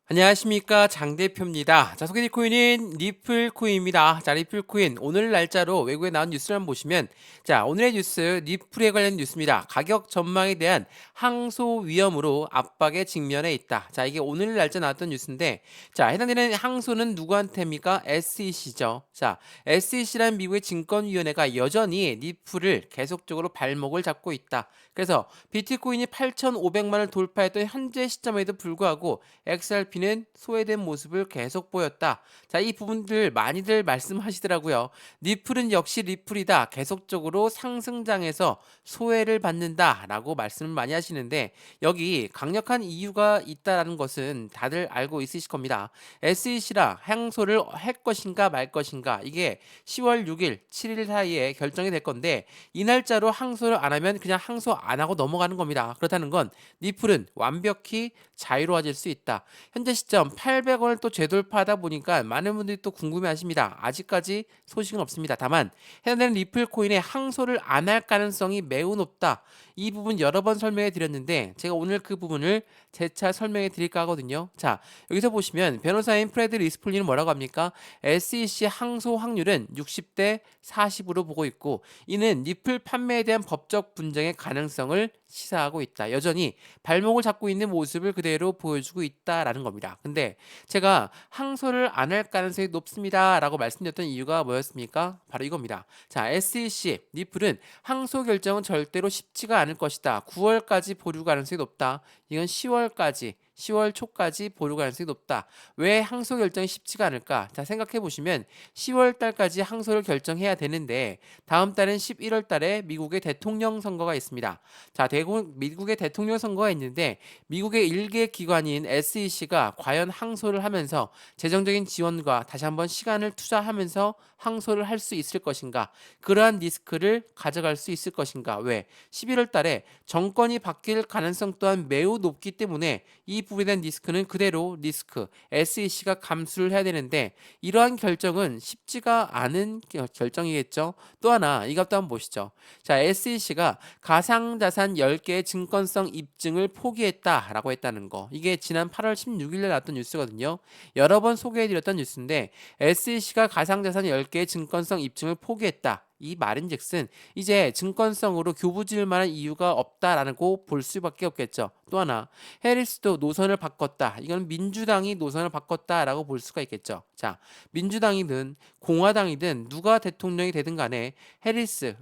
안녕하십니까 장 대표입니다. 자, 소개될 코인은 리플코인입니다. 자, 리플코인 오늘 날짜로 외국에 나온 뉴스를 한번 보시면, 자, 오늘의 뉴스 리플에 관련 뉴스입니다. 가격 전망에 대한 항소 위험으로 압박에 직면해 있다. 자, 이게 오늘 날짜 나왔던 뉴스인데, 자, 해당되는 항소는 누구한테입니까? SEC죠. 자, SEC라는 미국의 증권위원회가 여전히 리플을 계속적으로 발목을 잡고 있다. 그래서 비트코인이 8,500만 원을 돌파했던 현재 시점에도 불구하고 XRP는 소외된 모습을 계속 보였다. 자, 이 부분들 많이들 말씀하시더라고요. 리플은 역시 리플이다. 계속적으로 상승장에서 소외를 받는다라고 말씀을 많이 하시는데, 여기 강력한 이유가 있다라는 것은 다들 알고 있으실 겁니다. SEC라 항소를 할 것인가 말 것인가, 이게 10월 6일, 7일 사이에 결정이 될 건데, 이 날짜로 항소를 안 하면 그냥 항소 안 하고 넘어가는 겁니다. 그렇다는 건 리플은 완벽히 자유로워질 수 있다. 현재 시점 800원을 또 재돌파하다 보니까 많은 분들이 또 궁금해하십니다. 아직까지 소식은 없습니다. 다만 해당되는 리플 코인의 항소를 안 할 가능성이 매우 높다. 이 부분 여러 번 설명해 드렸는데, 제가 오늘 그 부분을 재차 설명해 드릴까 하거든요. 자, 여기서 보시면 변호사인 프레드 리스폴리는 뭐라고 합니까? SEC 항소 확률은 60대 40으로 보고 있고, 이는 리플 판매에 대한 법적 분쟁의 가능성을 시사하고 있다. 여전히 발목을 잡고 있는 모습을 그대로 보여주고 있다라는 겁니다. 근데 제가 항소를 안 할 가능성이 높습니다라고 말씀드렸던 이유가 뭐였습니까? 바로 이겁니다. 자, SEC 리플은 항소 결정은 절대로 쉽지가 않을 것이다. 9월까지 보류 가능성이 높다. 이건 10월 초까지 보류 가능성이 높다. 왜 항소 결정이 쉽지가 않을까? 자, 생각해 보시면 10월 달까지 항소를 결정해야 되는데, 다음 달은 11월 달에 미국의 대통령 선거가 있습니다. 자, 미국의 대통령 선거가 있는데, 미국의 일개 기관인 SEC가 과연 항소를 하면서 재정적인 지원과 다시 한번 시간을 투자하면서 항소를 할 수 있을 것인가? 그러한 리스크를 가져갈 수 있을 것인가? 왜? 11월 달에 정권이 바뀔 가능성 또한 매우 높기 때문에 이 부분에 대한 리스크는 그대로 리스크, SEC가 감수를 해야 되는데, 이러한 결정은 쉽지가 않은 결정이겠죠. 또 하나, 이것도 한번 보시죠. 자, SEC가 가상자산 10개의 증권성 입증을 포기했다라고 했다는 거. 이게 지난 8월 16일에 나왔던 뉴스거든요. 여러 번 소개해드렸던 뉴스인데, SEC가 가상자산 10개의 증권성 입증을 포기했다. 이 말인즉슨 이제 증권성으로 교부질 만한 이유가 없다라고 볼 수밖에 없겠죠. 또 하나, 해리스도 노선을 바꿨다. 이건 민주당이 노선을 바꿨다라고 볼 수가 있겠죠. 자, 민주당이든 공화당이든 누가 대통령이 되든 간에 해리스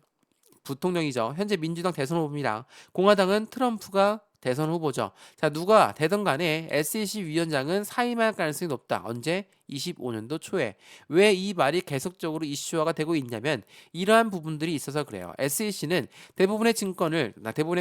부통령이죠. 현재 민주당 대선 후보입니다. 공화당은 트럼프가 대선 후보죠. 자, 누가 되던 간에 SEC 위원장은 사임할 가능성이 높다. 언제? 25년도 초에. 왜 이 말이 계속적으로 이슈화가 되고 있냐면, 이러한 부분들이 있어서 그래요. SEC는 대부분의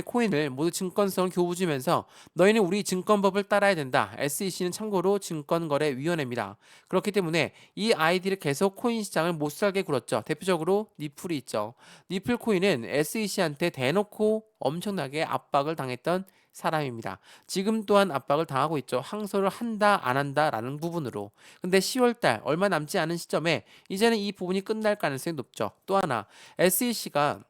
코인을 모두 증권성을 교부주면서 너희는 우리 증권법을 따라야 된다. SEC는 참고로 증권거래위원회입니다. 그렇기 때문에 이 아이디를 계속 코인 시장을 못 살게 굴었죠. 대표적으로 리플이 있죠. 리플 코인은 SEC한테 대놓고 엄청나게 압박을 당했던 사람입니다. 지금 또한 압박을 당하고 있죠. 항소를 한다 안 한다라는 부분으로. 근데 10월달 얼마 남지 않은 시점에 이제는 이 부분이 끝날 가능성이 높죠. 또 하나, SEC가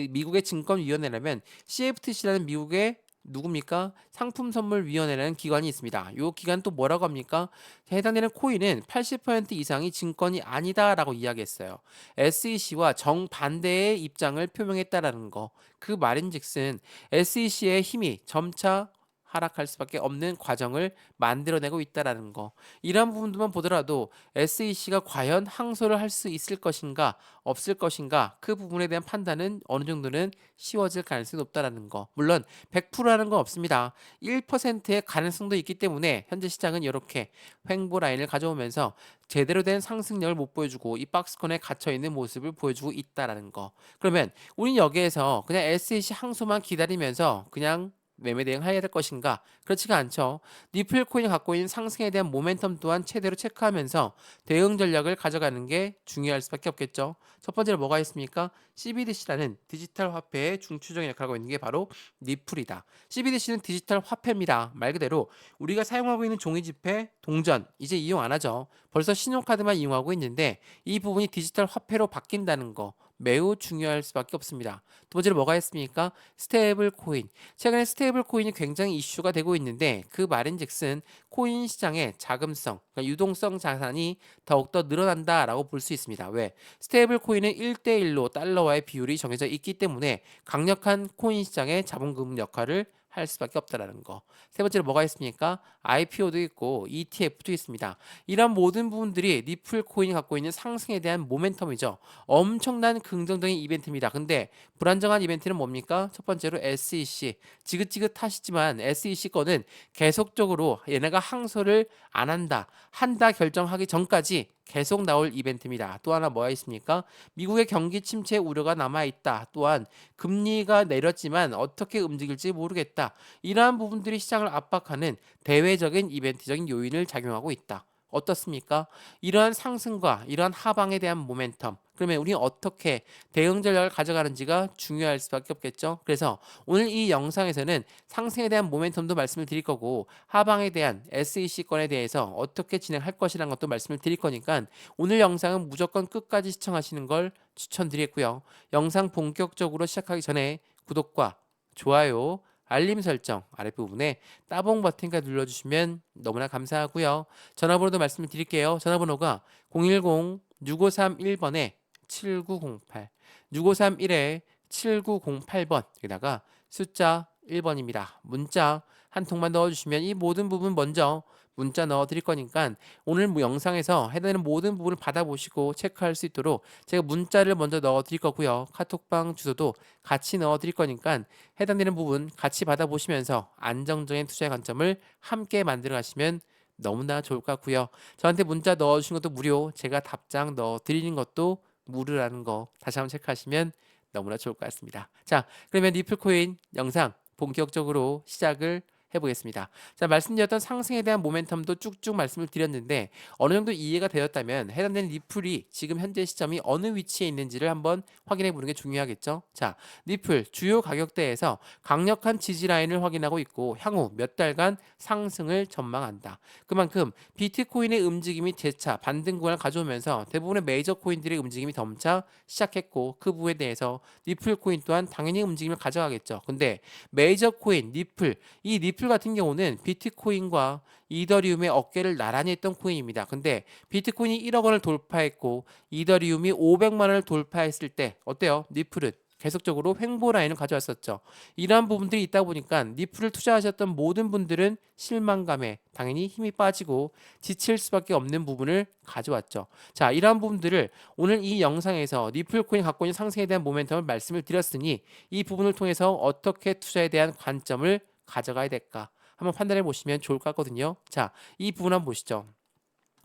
미국의 증권위원회라면 CFTC라는 미국의 누굽니까? 상품선물위원회라는 기관이 있습니다. 이 기관 또 뭐라고 합니까? 해당되는 코인은 80% 이상이 증권이 아니다라고 이야기했어요. SEC와 정반대의 입장을 표명했다라는 거. 그 말인즉슨 SEC의 힘이 점차 하락할 수밖에 없는 과정을 만들어내고 있다라는 거. 이러한 부분들만 보더라도 SEC가 과연 항소를 할 수 있을 것인가 없을 것인가, 그 부분에 대한 판단은 어느 정도는 쉬워질 가능성이 높다라는 거. 물론 100%라는 건 없습니다. 1%의 가능성도 있기 때문에 현재 시장은 이렇게 횡보 라인을 가져오면서 제대로 된 상승력을 못 보여주고 이 박스권에 갇혀 있는 모습을 보여주고 있다라는 거. 그러면 우린 여기에서 그냥 SEC 항소만 기다리면서 그냥 매매 대응해야 될 것인가? 그렇지가 않죠. 리플 코인이 갖고 있는 상승에 대한 모멘텀 또한 최대로 체크하면서 대응 전략을 가져가는 게 중요할 수밖에 없겠죠. 첫 번째로 뭐가 있습니까? CBDC라는 디지털 화폐의 중추적인 역할을 하고 있는 게 바로 리플이다. CBDC는 디지털 화폐입니다. 말 그대로 우리가 사용하고 있는 종이지폐, 동전 이제 이용 안 하죠. 벌써 신용카드만 이용하고 있는데 이 부분이 디지털 화폐로 바뀐다는 거. 매우 중요할 수밖에 없습니다. 두 번째로 뭐가 있습니까? 스테이블 코인. 최근에 스테이블 코인이 굉장히 이슈가 되고 있는데 그 말인즉슨 코인 시장의 자금성, 그러니까 유동성 자산이 더욱더 늘어난다라고 볼 수 있습니다. 왜? 스테이블 코인은 1대1로 달러와의 비율이 정해져 있기 때문에 강력한 코인 시장의 자본금 역할을 할 수밖에 없다라는 거. 세 번째로 뭐가 있습니까? IPO도 있고 ETF도 있습니다. 이런 모든 부분들이 리플 코인이 갖고 있는 상승에 대한 모멘텀이죠. 엄청난 긍정적인 이벤트입니다. 근데 불안정한 이벤트는 뭡니까? 첫 번째로 SEC. 지긋지긋하시지만 SEC 거는 계속적으로 얘네가 항소를 안 한다. 한다 결정하기 전까지 계속 나올 이벤트입니다. 또 하나 뭐가 있습니까? 미국의 경기 침체 우려가 남아 있다. 또한 금리가 내렸지만 어떻게 움직일지 모르겠다. 이러한 부분들이 시장을 압박하는 대외적인 이벤트적인 요인을 작용하고 있다. 어떻습니까? 이러한 상승과 이러한 하방에 대한 모멘텀. 그러면 우리는 어떻게 대응 전략을 가져가는지가 중요할 수밖에 없겠죠. 그래서 오늘 이 영상에서는 상승에 대한 모멘텀도 말씀을 드릴 거고 하방에 대한 SEC 건에 대해서 어떻게 진행할 것이라는 것도 말씀을 드릴 거니까 오늘 영상은 무조건 끝까지 시청하시는 걸 추천드리고요. 영상 본격적으로 시작하기 전에 구독과 좋아요, 알림 설정 아랫부분에 따봉 버튼까지 눌러주시면 너무나 감사하고요. 전화번호도 말씀을 드릴게요. 전화번호가 010-6531번에 7908, 6531에 7908번, 여기다가 숫자 1번입니다. 문자 한 통만 넣어주시면 이 모든 부분 먼저 문자 넣어드릴 거니까 오늘 영상에서 해당되는 모든 부분을 받아보시고 체크할 수 있도록 제가 문자를 먼저 넣어드릴 거고요. 카톡방 주소도 같이 넣어드릴 거니까 해당되는 부분 같이 받아보시면서 안정적인 투자의 관점을 함께 만들어 가시면 너무나 좋을 것 같고요. 저한테 문자 넣어주신 것도 무료, 제가 답장 넣어드리는 것도 무료라는 거 다시 한번 체크하시면 너무나 좋을 것 같습니다. 자, 그러면 리플코인 영상 본격적으로 시작을 해보겠습니다. 자, 말씀드렸던 상승에 대한 모멘텀도 쭉쭉 말씀을 드렸는데 어느 정도 이해가 되었다면 해당되는 리플이 지금 현재 시점이 어느 위치에 있는지를 한번 확인해 보는 게 중요하겠죠. 자, 리플 주요 가격대에서 강력한 지지 라인을 확인하고 있고 향후 몇 달간 상승을 전망한다. 그만큼 비트코인의 움직임이 재차 반등 구간을 가져오면서 대부분의 메이저 코인들의 움직임이 점차 시작했고 그 부분에 대해서 리플 코인 또한 당연히 움직임을 가져가겠죠. 근데 메이저 코인 리플, 이 리플 같은 경우는 비트코인과 이더리움의 어깨를 나란히 했던 코인입니다. 근데 비트코인이 1억 원을 돌파했고 이더리움이 500만 원을 돌파했을 때 어때요? 리플은 계속적으로 횡보 라인을 가져왔었죠. 이러한 부분들이 있다 보니까 리플을 투자하셨던 모든 분들은 실망감에 당연히 힘이 빠지고 지칠 수밖에 없는 부분을 가져왔죠. 자, 이러한 부분들을 오늘 이 영상에서 리플 코인 갖고 있는 상승에 대한 모멘텀을 말씀을 드렸으니 이 부분을 통해서 어떻게 투자에 대한 관점을 가져가야 될까 한번 판단해 보시면 좋을 것 같거든요. 자, 이 부분 한번 보시죠.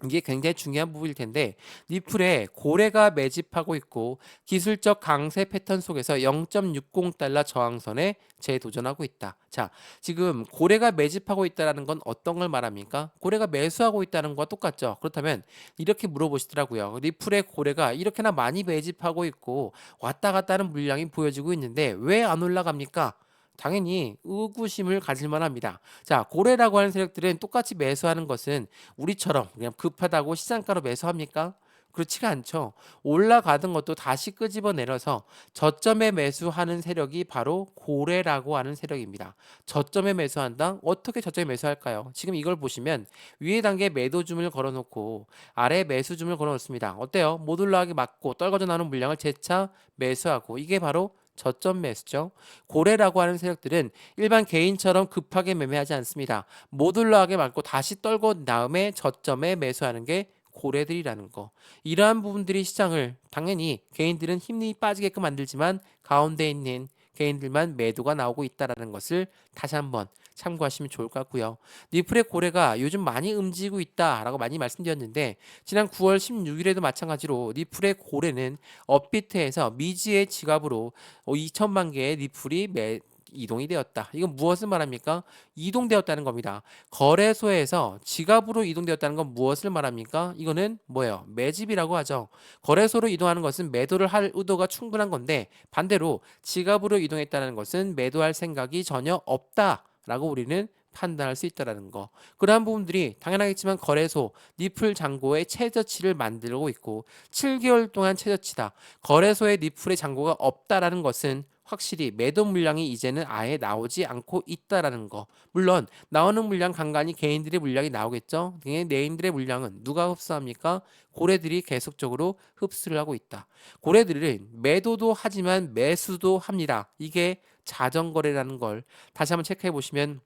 이게 굉장히 중요한 부분일 텐데 리플에 고래가 매집하고 있고 기술적 강세 패턴 속에서 0.60달러 저항선에 재도전하고 있다. 자, 지금 고래가 매집하고 있다는 건 어떤 걸 말합니까? 고래가 매수하고 있다는 것과 똑같죠. 그렇다면 이렇게 물어보시더라고요. 리플의 고래가 이렇게나 많이 매집하고 있고 왔다 갔다 하는 물량이 보여지고 있는데 왜 안 올라갑니까? 당연히 의구심을 가질만 합니다. 자, 고래라고 하는 세력들은 똑같이 매수하는 것은 우리처럼 그냥 급하다고 시장가로 매수합니까? 그렇지가 않죠. 올라가던 것도 다시 끄집어내려서 저점에 매수하는 세력이 바로 고래라고 하는 세력입니다. 저점에 매수한다? 어떻게 저점에 매수할까요? 지금 이걸 보시면 위에 단계에 매도 주문을 걸어놓고 아래에 매수 주문을 걸어놓습니다. 어때요? 못 올라가게 막고 떨궈져 나오는 물량을 재차 매수하고 이게 바로 저점 매수죠. 고래라고 하는 세력들은 일반 개인처럼 급하게 매매하지 않습니다. 못 올라가게 막고 다시 떨고 다음에 저점에 매수하는 게 고래들이라는 거. 이러한 부분들이 시장을 당연히 개인들은 힘이 빠지게끔 만들지만 가운데 있는 개인들만 매도가 나오고 있다는 것을 다시 한번 참고하시면 좋을 것 같고요. 리플의 고래가 요즘 많이 움직이고 있다라고 많이 말씀드렸는데 지난 9월 16일에도 마찬가지로 리플의 고래는 업비트에서 미지의 지갑으로 2천만 개의 리플이 이동이 되었다. 이건 무엇을 말합니까? 이동되었다는 겁니다. 거래소에서 지갑으로 이동되었다는 건 무엇을 말합니까? 이거는 뭐예요? 매집이라고 하죠. 거래소로 이동하는 것은 매도를 할 의도가 충분한 건데 반대로 지갑으로 이동했다는 것은 매도할 생각이 전혀 없다라고 우리는 판단할 수 있다라는 거. 그러한 부분들이 당연하겠지만 거래소, 니플 잔고의 최저치를 만들고 있고 7개월 동안 최저치다. 거래소에 니플의 잔고가 없다라는 것은 확실히 매도 물량이 이제는 아예 나오지 않고 있다라는 거. 물론 나오는 물량 간간히 개인들의 물량이 나오겠죠. 개인들의 물량은 누가 흡수합니까? 고래들이 계속적으로 흡수를 하고 있다. 고래들은 매도도 하지만 매수도 합니다. 이게 자전거래라는 걸 다시 한번 체크해 보시면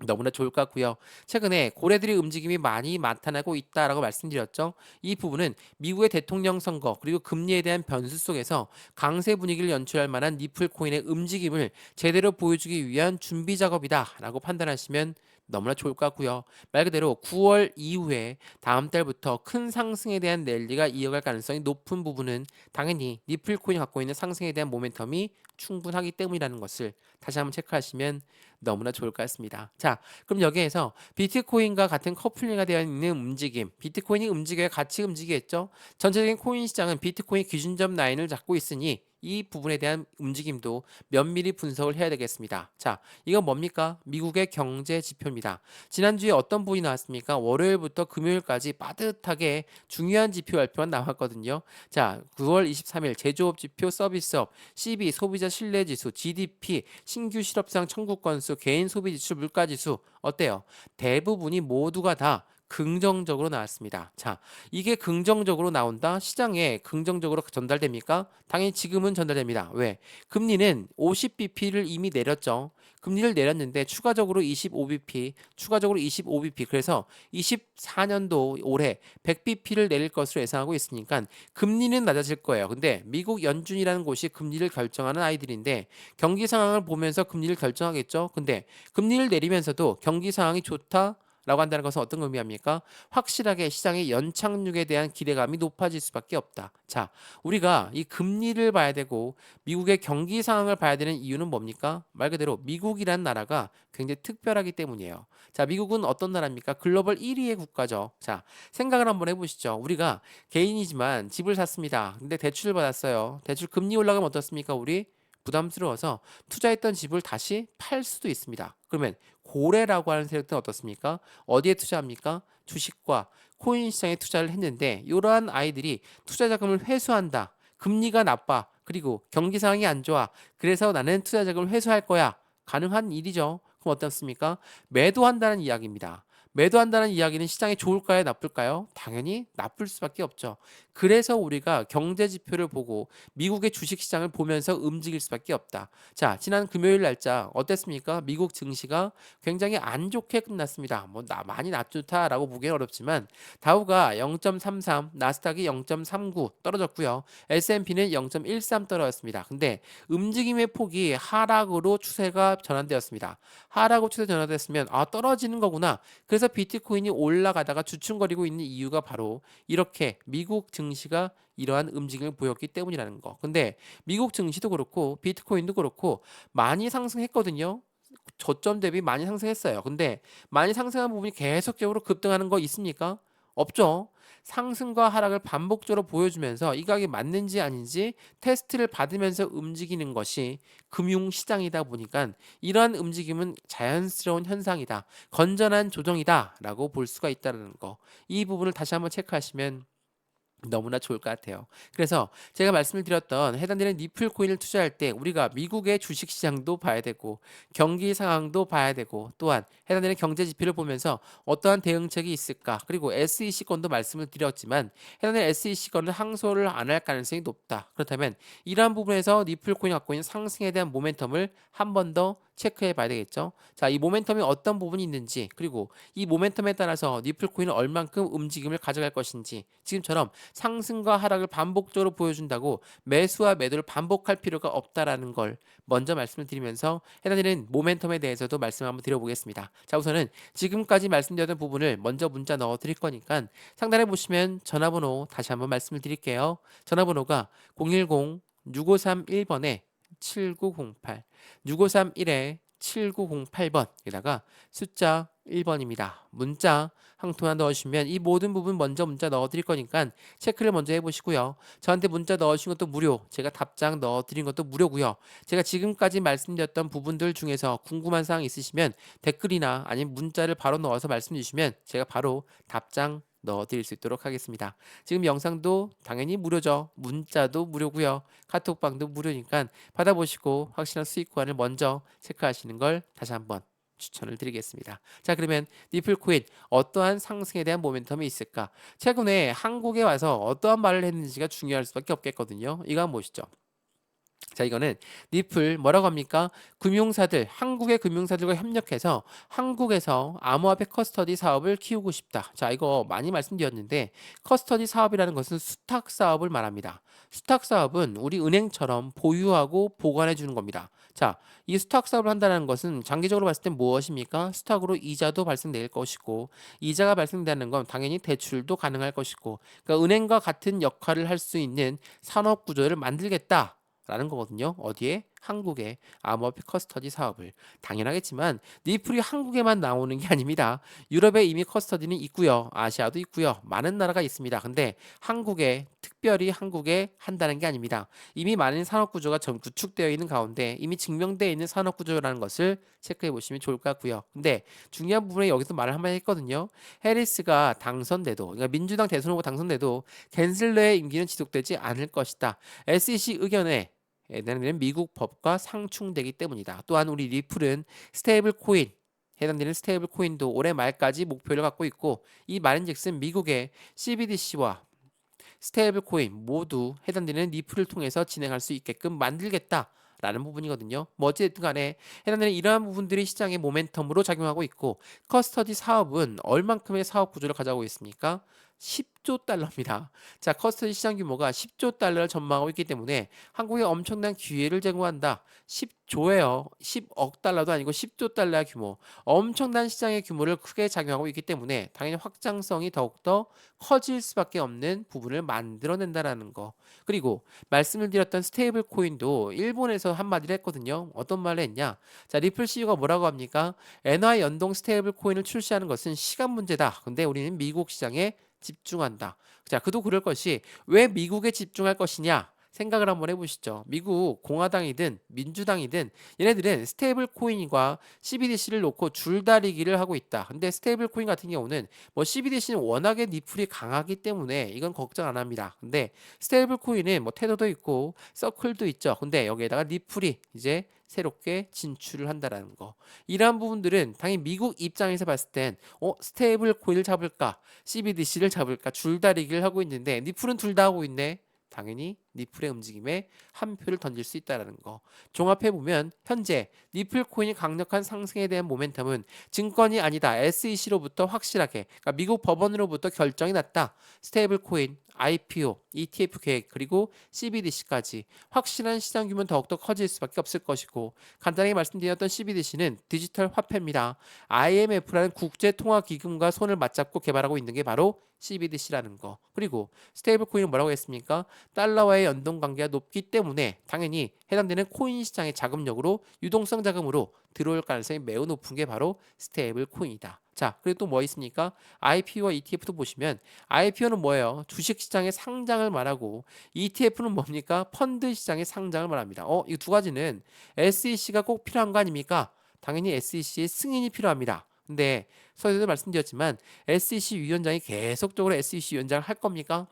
너무나 좋을 것 같고요. 최근에 고래들의 움직임이 많이 나타나고 있다라고 말씀드렸죠. 이 부분은 미국의 대통령 선거 그리고 금리에 대한 변수 속에서 강세 분위기를 연출할 만한 니플 코인의 움직임을 제대로 보여주기 위한 준비 작업이다라고 판단하시면 너무나 좋을 것 같고요. 말 그대로 9월 이후에 다음 달부터 큰 상승에 대한 랠리가 이어갈 가능성이 높은 부분은 당연히 니플 코인이 갖고 있는 상승에 대한 모멘텀이 충분하기 때문이라는 것을 다시 한번 체크하시면 너무나 좋을 것 같습니다. 자, 그럼 여기에서 비트코인과 같은 커플링이 되어 있는 움직임, 비트코인이 움직여야 같이 움직이겠죠? 전체적인 코인 시장은 비트코인 기준점 라인을 잡고 있으니 이 부분에 대한 움직임도 면밀히 분석을 해야 되겠습니다. 자, 이건 뭡니까? 미국의 경제 지표입니다. 지난주에 어떤 부분이 나왔습니까? 월요일부터 금요일까지 빠듯하게 중요한 지표 발표가 나왔거든요. 자, 9월 23일 제조업 지표, 서비스업, CB, 소비자 신뢰지수, GDP, 신규 실업상 청구 건수, 개인 소비 지출, 물가 지수 어때요? 대부분이 모두가 다 긍정적으로 나왔습니다. 자, 이게 긍정적으로 나온다? 시장에 긍정적으로 전달됩니까? 당연히 지금은 전달됩니다. 왜? 금리는 50bp를 이미 내렸죠. 금리를 내렸는데 추가적으로 25bp, 추가적으로 25bp. 그래서 24년도 올해 100bp를 내릴 것으로 예상하고 있으니까 금리는 낮아질 거예요. 근데 미국 연준이라는 곳이 금리를 결정하는 아이들인데 경기 상황을 보면서 금리를 결정하겠죠. 근데 금리를 내리면서도 경기 상황이 좋다 라고 한다는 것은 어떤 의미합니까? 확실하게 시장의 연착륙에 대한 기대감이 높아질 수밖에 없다. 자, 우리가 이 금리를 봐야 되고 미국의 경기 상황을 봐야 되는 이유는 뭡니까? 말 그대로 미국이란 나라가 굉장히 특별하기 때문이에요. 자, 미국은 어떤 나라입니까? 글로벌 1위의 국가죠. 자, 생각을 한번 해보시죠. 우리가 개인이지만 집을 샀습니다. 근데 대출을 받았어요. 대출 금리 올라가면 어떻습니까? 우리 부담스러워서 투자했던 집을 다시 팔 수도 있습니다. 그러면 고래라고 하는 세력들은 어떻습니까? 어디에 투자합니까? 주식과 코인 시장에 투자를 했는데 이러한 아이들이 투자 자금을 회수한다. 금리가 나빠. 그리고 경기 상황이 안 좋아. 그래서 나는 투자 자금을 회수할 거야. 가능한 일이죠. 그럼 어떻습니까? 매도한다는 이야기입니다. 매도한다는 이야기는 시장에 좋을까요? 나쁠까요? 당연히 나쁠 수밖에 없죠. 그래서 우리가 경제 지표를 보고 미국의 주식 시장을 보면서 움직일 수밖에 없다. 자, 지난 금요일 날짜 어땠습니까? 미국 증시가 굉장히 안 좋게 끝났습니다. 많이 안 좋다라고 보기는 어렵지만 다우가 0.33, 나스닥이 0.39 떨어졌고요. S&P는 0.13 떨어졌습니다. 근데 움직임의 폭이 하락으로 추세가 전환되었습니다. 하락으로 추세 전환됐으면 떨어지는 거구나. 그래서 비트코인이 올라가다가 주춤거리고 있는 이유가 바로 이렇게 미국 증시가 이러한 움직임을 보였기 때문이라는 거. 근데 미국 증시도 그렇고 비트코인도 그렇고 많이 상승했거든요. 저점 대비 많이 상승했어요. 근데 많이 상승한 부분이 계속적으로 급등하는 거 있습니까? 없죠. 상승과 하락을 반복적으로 보여주면서 이 가격이 맞는지 아닌지 테스트를 받으면서 움직이는 것이 금융시장이다 보니까 이러한 움직임은 자연스러운 현상이다. 건전한 조정이다. 라고 볼 수가 있다는 거. 이 부분을 다시 한번 체크하시면 너무나 좋을 것 같아요. 그래서 제가 말씀을 드렸던 해당되는 니플 코인을 투자할 때 우리가 미국의 주식 시장도 봐야 되고 경기 상황도 봐야 되고 또한 해당되는 경제 지표를 보면서 어떠한 대응책이 있을까 그리고 SEC 건도 말씀을 드렸지만 해당되는 SEC 건을 항소를 안 할 가능성이 높다. 그렇다면 이러한 부분에서 니플 코인이 갖고 있는 상승에 대한 모멘텀을 한 번 더 체크해 봐야 되겠죠. 자, 이 모멘텀이 어떤 부분이 있는지 그리고 이 모멘텀에 따라서 니플 코인은 얼만큼 움직임을 가져갈 것인지 지금처럼 상승과 하락을 반복적으로 보여준다고 매수와 매도를 반복할 필요가 없다라는 걸 먼저 말씀을 드리면서 해당되는 모멘텀에 대해서도 말씀 한번 드려보겠습니다. 자, 우선은 지금까지 말씀드렸던 부분을 먼저 문자 넣어 드릴 거니까 상단에 보시면 전화번호 다시 한번 말씀을 드릴게요. 전화번호가 010-6531번에 7908 6531에 7908번에다가 숫자 1번입니다. 문자 한 통만 넣어주시면 이 모든 부분 먼저 문자 넣어드릴 거니까 체크를 먼저 해보시고요. 저한테 문자 넣어주신 것도 무료, 제가 답장 넣어드린 것도 무료고요. 제가 지금까지 말씀드렸던 부분들 중에서 궁금한 사항 있으시면 댓글이나 아니면 문자를 바로 넣어서 말씀 주시면 제가 바로 답장 넣어드릴 수 있도록 하겠습니다. 지금 영상도 당연히 무료죠. 문자도 무료고요. 카톡방도 무료니까 받아보시고 확실한 수익 구간을 먼저 체크하시는 걸 다시 한번 추천을 드리겠습니다. 자, 그러면 니플코인 어떠한 상승에 대한 모멘텀이 있을까? 최근에 한국에 와서 어떠한 말을 했는지가 중요할 수밖에 없겠거든요. 이거 한번 보시죠. 자, 이거는 니플 뭐라고 합니까? 금융사들, 한국의 금융사들과 협력해서 한국에서 암호화폐 커스터디 사업을 키우고 싶다. 자, 이거 많이 말씀드렸는데 커스터디 사업이라는 것은 수탁 사업을 말합니다. 수탁 사업은 우리 은행처럼 보유하고 보관해 주는 겁니다. 자, 이 수탁 사업을 한다는 것은 장기적으로 봤을 때 무엇입니까? 수탁으로 이자도 발생될 것이고 이자가 발생되는 건 당연히 대출도 가능할 것이고 그러니까 은행과 같은 역할을 할 수 있는 산업 구조를 만들겠다. 라는 거거든요. 어디에? 한국의 암호화폐 커스터디 사업을. 당연하겠지만 니플이 한국에만 나오는 게 아닙니다. 유럽에 이미 커스터디는 있고요. 아시아도 있고요. 많은 나라가 있습니다. 근데 한국에 특별히 한국에 한다는 게 아닙니다. 이미 많은 산업 구조가 전 구축되어 있는 가운데 이미 증명되어 있는 산업 구조라는 것을 체크해 보시면 좋을 것 같고요. 근데 중요한 부분에 여기서 말을 한번 했거든요. 해리스가 당선돼도 그러니까 민주당 대선 후보 당선돼도 갠슬러의 임기는 지속되지 않을 것이다. SEC 의견에 해당되는 미국 법과 상충되기 때문이다. 또한 우리 리플은 스테이블 코인 해당되는 스테이블 코인도 올해 말까지 목표를 갖고 있고 이 말인즉슨 미국의 CBDC와 스테이블 코인 모두 해당되는 리플을 통해서 진행할 수 있게끔 만들겠다. 라는 부분이거든요. 뭐 어찌됐든 간에 해당되는 이러한 부분들이 시장의 모멘텀으로 작용하고 있고 커스터디 사업은 얼만큼의 사업 구조를 가져가고 있습니까? 10조 달러입니다. 자, 커스터디 시장 규모가 10조 달러를 전망하고 있기 때문에 한국에 엄청난 기회를 제공한다. 10조예요. 10억 달러도 아니고 10조 달러의 규모. 엄청난 시장의 규모를 크게 작용하고 있기 때문에 당연히 확장성이 더욱더 커질 수밖에 없는 부분을 만들어낸다라는 거. 그리고 말씀을 드렸던 스테이블 코인도 일본에서 한마디를 했거든요. 어떤 말을 했냐? 자, 리플 CEO가 뭐라고 합니까? 엔화 연동 스테이블 코인을 출시하는 것은 시간 문제다. 근데 우리는 미국 시장에 집중한다. 자, 그도 그럴 것이 왜 미국에 집중할 것이냐? 생각을 한번 해보시죠. 미국 공화당이든 민주당이든 얘네들은 스테이블 코인과 CBDC를 놓고 줄다리기를 하고 있다. 근데 스테이블 코인 같은 경우는 뭐 CBDC는 워낙에 니플이 강하기 때문에 이건 걱정 안 합니다. 근데 스테이블 코인은 뭐 테더도 있고 서클도 있죠. 근데 여기에다가 니플이 이제 새롭게 진출을 한다라는 거. 이러한 부분들은 당연히 미국 입장에서 봤을 땐 스테이블 코인을 잡을까? CBDC를 잡을까? 줄다리기를 하고 있는데 니플은 둘 다 하고 있네. 당연히 니플의 움직임에 한 표를 던질 수 있다는 거. 종합해 보면 현재 니플 코인이 강력한 상승에 대한 모멘텀은 증권이 아니다. SEC로부터 확실하게 그러니까 미국 법원으로부터 결정이 났다. 스테이블 코인, IPO, ETF 계획 그리고 CBDC까지 확실한 시장 규모는 더욱더 커질 수밖에 없을 것이고 간단하게 말씀드렸던 CBDC는 디지털 화폐입니다. IMF라는 국제통화기금과 손을 맞잡고 개발하고 있는 게 바로 CBDC라는 거. 그리고 스테이블 코인은 뭐라고 했습니까? 달러와의 연동 관계가 높기 때문에 당연히 해당되는 코인 시장의 자금력으로 유동성 자금으로 들어올 가능성이 매우 높은 게 바로 스테이블 코인이다. 자, 그리고 또 뭐 있습니까? IPO와 ETF도 보시면 IPO는 뭐예요? 주식 시장의 상장을 말하고 ETF는 뭡니까? 펀드 시장의 상장을 말합니다. 이 두 가지는 SEC가 꼭 필요한 거 아닙니까? 당연히 SEC의 승인이 필요합니다. 근데 서에도 말씀드렸지만 SEC 위원장이 계속적으로 SEC 위원장을 할 겁니까?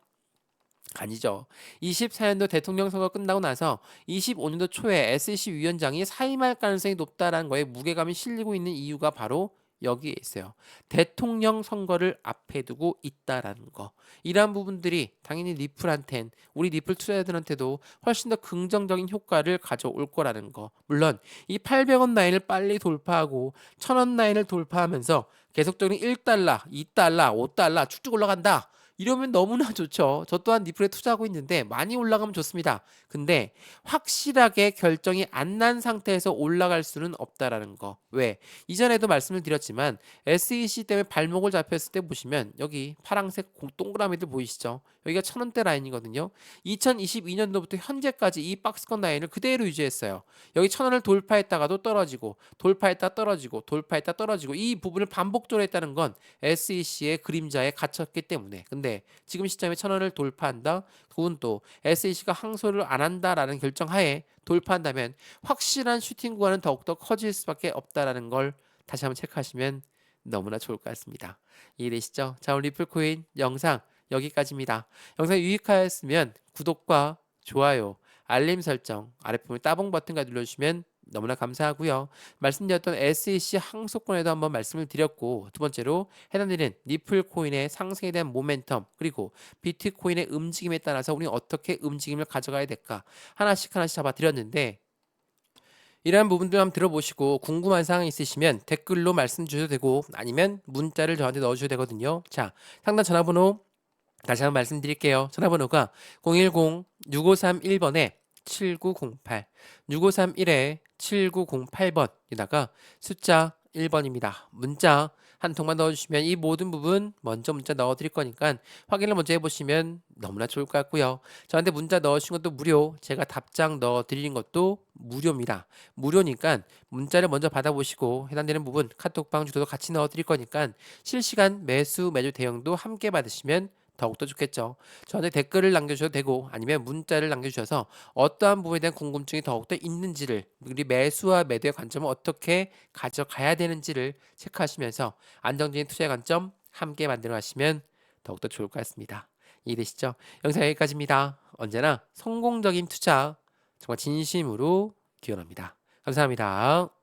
아니죠. 24년도 대통령 선거 끝나고 나서 25년도 초에 SEC 위원장이 사임할 가능성이 높다라는 거에 무게감이 실리고 있는 이유가 바로 여기에 있어요. 대통령 선거를 앞에 두고 있다라는 거. 이러한 부분들이 당연히 리플한텐 우리 리플 투자자들한테도 훨씬 더 긍정적인 효과를 가져올 거라는 거. 물론 이 800원 라인을 빨리 돌파하고 1000원 라인을 돌파하면서 계속적인 1달러, 2달러, 5달러 쭉쭉 올라간다. 이러면 너무나 좋죠. 저 또한 리플에 투자하고 있는데 많이 올라가면 좋습니다. 근데 확실하게 결정이 안 난 상태에서 올라갈 수는 없다라는 거. 왜? 이전에도 말씀을 드렸지만 SEC 때문에 발목을 잡혔을 때 보시면 여기 파란색 동그라미들 보이시죠? 여기가 1,000원대 라인이거든요. 2022년도부터 현재까지 이 박스권 라인을 그대로 유지했어요. 여기 1,000원을 돌파했다가도 떨어지고 돌파했다 떨어지고 돌파했다 떨어지고 이 부분을 반복적으로 했다는 건 SEC의 그림자에 갇혔기 때문에. 근데 지금 시점에 1,000원을 돌파한다. 그건 또 SEC가 항소를 안 한다라는 결정하에 돌파한다면 확실한 슈팅 구간은 더욱더 커질 수밖에 없다라는 걸 다시 한번 체크하시면 너무나 좋을 것 같습니다. 이해되시죠? 자, 오늘 리플코인 영상 여기까지입니다. 영상 유익하였으면 구독과 좋아요, 알림 설정, 아랫부분 따봉 버튼까지 눌러주시면 너무나 감사하고요. 말씀드렸던 SEC 항소권에도 한번 말씀을 드렸고, 두 번째로 해당되는 리플 코인의 상승에 대한 모멘텀, 그리고 비트코인의 움직임에 따라서 우리 어떻게 움직임을 가져가야 될까 하나씩 잡아 드렸는데, 이러한 부분들 한번 들어보시고 궁금한 사항 있으시면 댓글로 말씀 주셔도 되고 아니면 문자를 저한테 넣어주셔도 되거든요. 자, 상담 전화번호 다시 한번 말씀드릴게요. 전화번호가 010-6531번에 7908, 6531에 7908번에다가 숫자 1번입니다. 문자 한 통만 넣어주시면 이 모든 부분 먼저 문자 넣어드릴 거니까 확인을 먼저 해보시면 너무나 좋을 것 같고요. 저한테 문자 넣으신 것도 무료, 제가 답장 넣어드리는 것도 무료입니다. 무료니까 문자를 먼저 받아보시고 해당되는 부분 카톡방 주소도 같이 넣어드릴 거니까 실시간 매수 매도 대응도 함께 받으시면 더욱더 좋겠죠. 저한테 댓글을 남겨주셔도 되고 아니면 문자를 남겨주셔서 어떠한 부분에 대한 궁금증이 더욱더 있는지를, 우리 매수와 매도의 관점을 어떻게 가져가야 되는지를 체크하시면서 안정적인 투자의 관점 함께 만들어 가시면 더욱더 좋을 것 같습니다. 이해되시죠? 영상 여기까지입니다. 언제나 성공적인 투자 정말 진심으로 기원합니다. 감사합니다.